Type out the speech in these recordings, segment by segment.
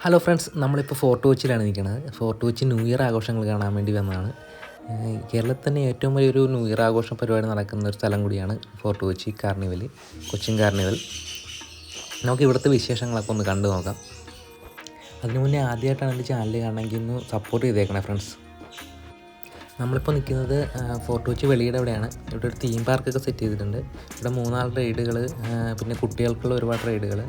Hello friends, നമ്മളിപ്പോൾ fort കൊച്ചിയിലാണ് നിൽക്കുന്നത്. ഫോർട്ട് കൊച്ചി ന്യൂ ഇയർ ആഘോഷങ്ങൾ കാണാൻ വേണ്ടി വന്നതാണ്. കേരളത്തിൽ തന്നെ ഏറ്റവും വലിയൊരു ന്യൂ ഇയർ ആഘോഷ പരിപാടി നടക്കുന്ന ഒരു സ്ഥലം കൂടിയാണ് fort Kochi carnival, Cochin carnival. നമുക്ക് ഇവിടുത്തെ വിശേഷങ്ങളൊക്കെ ഒന്ന് കണ്ടു നോക്കാം. അതിനു മുന്നേ ആദ്യമായിട്ടാണ് എൻ്റെ ചാനൽ കാണണമെങ്കിൽ ഒന്ന് സപ്പോർട്ട് ചെയ്തേക്കണേ ഫ്രണ്ട്സ്. നമ്മളിപ്പോൾ നിൽക്കുന്നത് ഫോർട്ട് കൊച്ചി വെളിയുടെ അവിടെയാണ്. ഇവിടെ ഒരു തീം പാർക്കൊക്കെ സെറ്റ് ചെയ്തിട്ടുണ്ട്. ഇവിടെ 3 റൈഡുകൾ, പിന്നെ കുട്ടികൾക്കുള്ള ഒരുപാട് റൈഡുകൾ,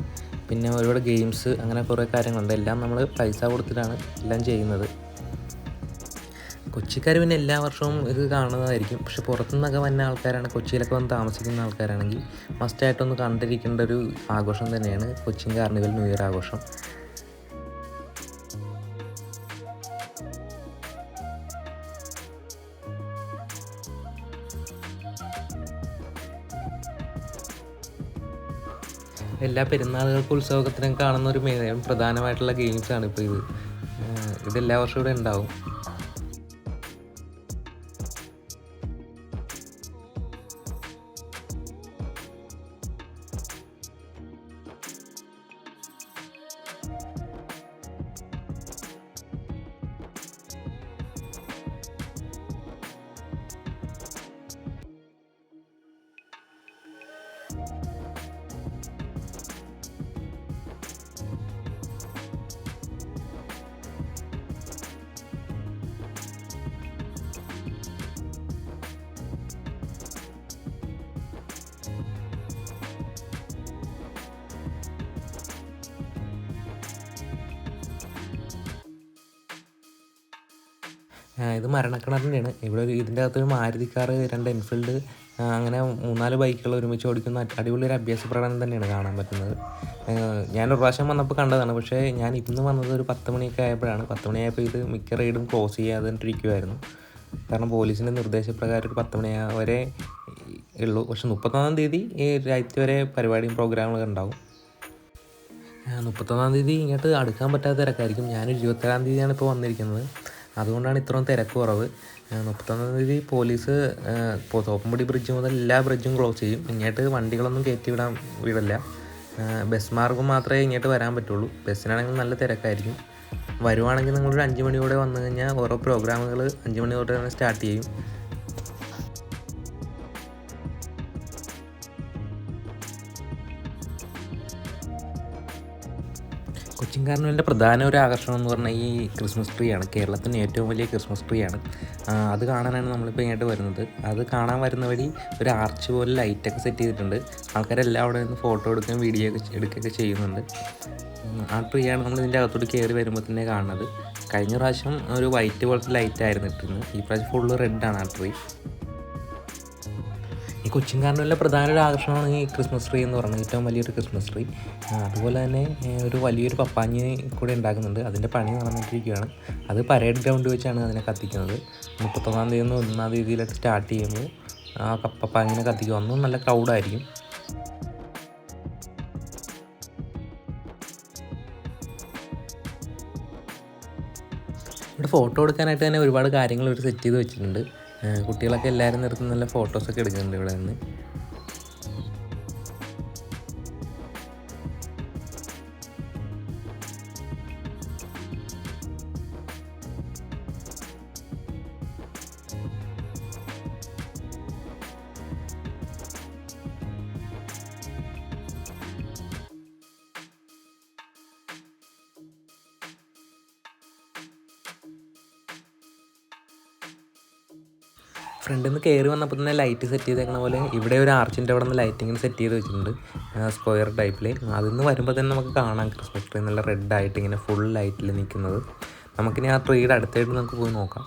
പിന്നെ ഒരുപാട് ഗെയിംസ്, അങ്ങനെ കുറേ കാര്യങ്ങളുണ്ട്. എല്ലാം നമ്മൾ പൈസ കൊടുത്തിട്ടാണ് എല്ലാം ചെയ്യുന്നത്. കൊച്ചിക്കാർ പിന്നെ എല്ലാ വർഷവും ഇത് കാണുന്നതായിരിക്കും. പക്ഷെ പുറത്തുനിന്നൊക്കെ വന്ന ആൾക്കാരാണ്, കൊച്ചിയിലൊക്കെ വന്ന് താമസിക്കുന്ന ആൾക്കാരാണെങ്കിൽ മസ്റ്റായിട്ടൊന്ന് കണ്ടിരിക്കേണ്ട ഒരു ആഘോഷം തന്നെയാണ് കൊച്ചിൻ കാർണിവൽ ന്യൂ ഇയർ ആഘോഷം. എല്ലാ പെരുന്നാളുകൾക്കും ഉത്സവത്തിനും കാണുന്ന ഒരു പ്രധാനമായിട്ടുള്ള ഗെയിംസാണ് ഇപ്പോൾ ഇത്. ഇതെല്ലാ വർഷവും ഇവിടെ ഉണ്ടാവും. ഇത് മരണക്കിണറിൻ്റെയാണ്. ഇവിടെ ഇതിൻ്റെ അകത്തൊരു മാരുതി കാറ്, 2 എൻഫീൽഡ്, അങ്ങനെ 3-4 ബൈക്കുകൾ ഒരുമിച്ച് ഓടിക്കുന്ന അടിപൊളി ഒരു അഭ്യാസ പ്രകടനം തന്നെയാണ് കാണാൻ പറ്റുന്നത്. ഞാനൊരു പ്രാവശ്യം വന്നപ്പോൾ കണ്ടതാണ്. പക്ഷേ ഞാൻ ഇന്ന് വന്നത് ഒരു 10 മണിയൊക്കെ ആയപ്പോഴാണ്. 10 മണിയായപ്പോൾ ഇത് മിക്ക റൈഡും ക്ലോസ് ചെയ്യാതിരിക്കുമായിരുന്നു. കാരണം പോലീസിൻ്റെ നിർദ്ദേശപ്രകാരം ഒരു 10 മണി വരെ ഉള്ളൂ. പക്ഷെ 31-ാം തീയതി രാത്രി വരെ പരിപാടിയും പ്രോഗ്രാമുകളൊക്കെ ഉണ്ടാവും. 31-ാം തീയതി ഇങ്ങോട്ട് അടുക്കാൻ പറ്റാത്ത തിരക്കായിരിക്കും. ഞാനൊരു 27-ാം തീയതിയാണ് ഇപ്പോൾ വന്നിരിക്കുന്നത്. അതുകൊണ്ടാണ് ഇത്രയും തിരക്ക് കുറവ്. 31-ാം തീയതി പോലീസ് തോപ്പുംപടി ബ്രിഡ്ജ് മുതൽ എല്ലാ ബ്രിഡ്ജും ക്ലോസ് ചെയ്യും. ഇങ്ങോട്ട് വണ്ടികളൊന്നും കയറ്റി വിടില്ല. ബസ് മാർഗം മാത്രമേ ഇങ്ങോട്ട് വരാൻ പറ്റുള്ളൂ. ബസ്സിനാണെങ്കിൽ നല്ല തിരക്കായിരിക്കും. വരുവാണെങ്കിൽ നിങ്ങളൊരു 5 മണിയോടെ വന്നു കഴിഞ്ഞാൽ ഓരോ പ്രോഗ്രാമുകൾ 5 മണി തൊട്ട് തന്നെ സ്റ്റാർട്ട് ചെയ്യും. കൊച്ചിൻ കാർണിവലിൻ്റെ പ്രധാന ഒരു ആകർഷണം എന്ന് പറഞ്ഞാൽ ഈ ക്രിസ്മസ് ട്രീ ആണ്. കേരളത്തിൻ്റെ ഏറ്റവും വലിയ ക്രിസ്മസ് ട്രീ ആണ്. അത് കാണാനാണ് നമ്മളിപ്പോൾ ഇങ്ങോട്ട് വരുന്നത്. അത് കാണാൻ വരുന്ന വഴി ഒരു ആർച്ച് പോലെ ലൈറ്റൊക്കെ സെറ്റ് ചെയ്തിട്ടുണ്ട്. ആൾക്കാരെല്ലാം അവിടെ നിന്ന് ഫോട്ടോ എടുക്കുകയും വീഡിയോ എടുക്കുകയൊക്കെ ചെയ്യുന്നുണ്ട്. ആ ട്രീ ആണ് നമ്മൾ ഇതിൻ്റെ അകത്തോട്ട് കയറി വരുമ്പോൾ തന്നെ കാണുന്നത്. കഴിഞ്ഞ പ്രാവശ്യം ഒരു വൈറ്റ് പോലത്തെ ലൈറ്റായിരുന്നു ഇട്ടിരുന്നത്. ഈ പ്രാവശ്യം ഫുള്ള് റെഡാണ് ആ ട്രീ. ഈ കൊച്ചിൻ കാർണിവലിലെ പ്രധാന ഒരു ആകർഷണമാണ് ഈ ക്രിസ്മസ് ട്രീ എന്ന് പറയുന്നത്. ഏറ്റവും വലിയൊരു ക്രിസ്മസ് ട്രീ. അതുപോലെ തന്നെ ഒരു വലിയൊരു പപ്പാഞ്ഞി കൂടെ ഉണ്ടാക്കുന്നുണ്ട്. അതിൻ്റെ പണി നടന്നിട്ടിരിക്കുകയാണ്. അത് പരേഡ് ഗ്രൗണ്ട് വെച്ചാണ് അതിനെ കത്തിക്കുന്നത്. 31-ാം തീയതി 1-ാം തീയതിയിലായിട്ട് സ്റ്റാർട്ട് ചെയ്യുമ്പോൾ ആ പപ്പാഞ്ഞിനെ കത്തിക്കും. അന്നും നല്ല ക്രൗഡായിരിക്കും. ഇവിടെ ഫോട്ടോ എടുക്കാനായിട്ട് തന്നെ ഒരുപാട് കാര്യങ്ങൾ ഇവർ സെറ്റ് ചെയ്ത് വെച്ചിട്ടുണ്ട്. കുട്ടികളൊക്കെ എല്ലാവരും നിർത്തി നല്ല ഫോട്ടോസൊക്കെ എടുക്കുന്നുണ്ട് ഇവിടെ നിന്ന്. ഫ്രണ്ടിൽ നിന്ന് കയറി വന്നപ്പോൾ തന്നെ ലൈറ്റ് സെറ്റ് ചെയ്തേക്കണ പോലെ ഇവിടെ ഒരു ആർച്ചിൻ്റെ അവിടെ നിന്ന് ലൈറ്റിങ്ങിന് സെറ്റ് ചെയ്ത് വെച്ചിട്ടുണ്ട്, സ്ക്വയർ ടൈപ്പിൽ. അതിൽ നിന്ന് വരുമ്പോൾ തന്നെ നമുക്ക് കാണാം ക്രിസ്മസ് ട്രീ നല്ല റെഡായിട്ട് ഇങ്ങനെ ഫുൾ ലൈറ്റിൽ നിൽക്കുന്നത്. നമുക്കിനി ആ ട്രീയുടെ അടുത്തായിട്ട് നമുക്ക് പോയി നോക്കാം.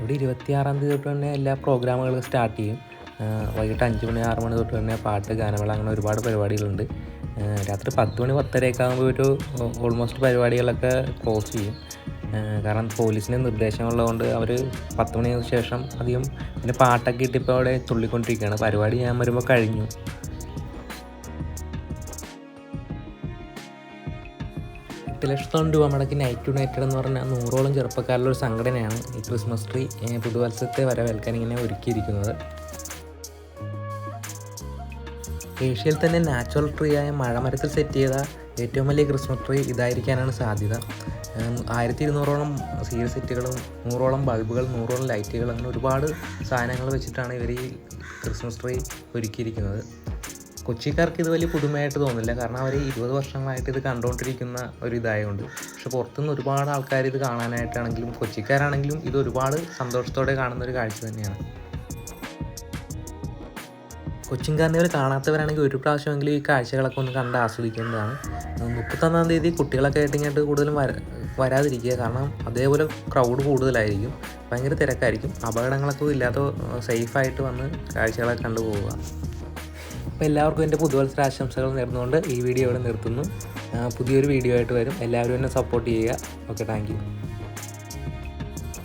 ഇവിടെ 26-ാം തീയതി തൊട്ട് തന്നെ എല്ലാ പ്രോഗ്രാമുകളും സ്റ്റാർട്ട് ചെയ്യും. വൈകിട്ട് 5 മണി 6 മണി തൊട്ട് തന്നെ പാട്ട്, ഗാനമേള, അങ്ങനെ ഒരുപാട് പരിപാടികളുണ്ട്. രാത്രി 10 മണി 10:30 ആകുമ്പോൾ ഒരു ഓൾമോസ്റ്റ് പരിപാടികളൊക്കെ ക്ലോസ് ചെയ്യും. കാരണം പോലീസിൻ്റെ നിർദ്ദേശമുള്ളതുകൊണ്ട് അവർ 10 മണിക്ക് ശേഷം അധികം പിന്നെ പാട്ടൊക്കെ ഇട്ടിപ്പോൾ അവിടെ തുള്ളിക്കൊണ്ടിരിക്കുകയാണ്. പരിപാടി ഞാൻ വരുമ്പോൾ കഴിഞ്ഞു. 8 ലക്ഷത്തോളം രൂപ മുടക്കി നൈറ്റ് യുണൈറ്റഡ് എന്ന് പറഞ്ഞാൽ 100ഓളം ചെറുപ്പക്കാരുടെ ഒരു സംഘടനയാണ് ഈ ക്രിസ്മസ് ട്രീ പുതുവത്സരത്തെ വരവേൽക്കാൻ ഇങ്ങനെ ഒരുക്കിയിരിക്കുന്നത്. ഏഷ്യയിൽ തന്നെ നാച്ചുറൽ ട്രീ ആയ മഴമരത്തിൽ സെറ്റ് ചെയ്ത ഏറ്റവും വലിയ ക്രിസ്മസ് ട്രീ ഇതായിരിക്കാനാണ് സാധ്യത. 1200ഓളം സീരിയൽ സെറ്റുകളും 100ഓളം ബൾബുകൾ 100ഓളം ലൈറ്റുകൾ അങ്ങനെ ഒരുപാട് സാധനങ്ങൾ വെച്ചിട്ടാണ് ഇവർ ഈ ക്രിസ്മസ് ട്രീ ഒരുക്കിയിരിക്കുന്നത്. കൊച്ചിക്കാർക്ക് ഇത് വലിയ പുതുമയായിട്ട് തോന്നില്ല, കാരണം അവർ 20 വർഷങ്ങളായിട്ട് ഇത് കണ്ടുകൊണ്ടിരിക്കുന്ന ഒരു ഇതായതുകൊണ്ട്. പക്ഷെ പുറത്തുനിന്ന് ഒരുപാട് ആൾക്കാർ ഇത് കാണാനായിട്ടാണെങ്കിലും കൊച്ചിക്കാരാണെങ്കിലും ഇത് ഒരുപാട് സന്തോഷത്തോടെ കാണുന്ന ഒരു കാഴ്ച തന്നെയാണ്. കൊച്ചിൻ കാർണിവൽ കാണാത്തവരാണെങ്കിൽ ഒരു പ്രാവശ്യമെങ്കിലും ഈ കാഴ്ചകളൊക്കെ ഒന്ന് കണ്ട് ആസ്വദിക്കേണ്ടതാണ്. 31-ാം തീയതി കുട്ടികളൊക്കെ ആയിട്ട് ഇങ്ങോട്ട് കൂടുതലും വരാതിരിക്കുക, കാരണം അതേപോലെ ക്രൗഡ് കൂടുതലായിരിക്കും, ഭയങ്കര തിരക്കായിരിക്കും. അപകടങ്ങളൊക്കെ ഇല്ലാത്ത സേഫായിട്ട് വന്ന് കാഴ്ചകളൊക്കെ കണ്ടു പോവുക. അപ്പോൾ എല്ലാവർക്കും എൻ്റെ പുതുവത്സര ആശംസകൾ നേർന്നുകൊണ്ട് ഈ വീഡിയോ ഇവിടെ നിർത്തുന്നു. പുതിയൊരു വീഡിയോ ആയിട്ട് വരും. എല്ലാവരും എന്നെ സപ്പോർട്ട് ചെയ്യുക. Okay, thank you.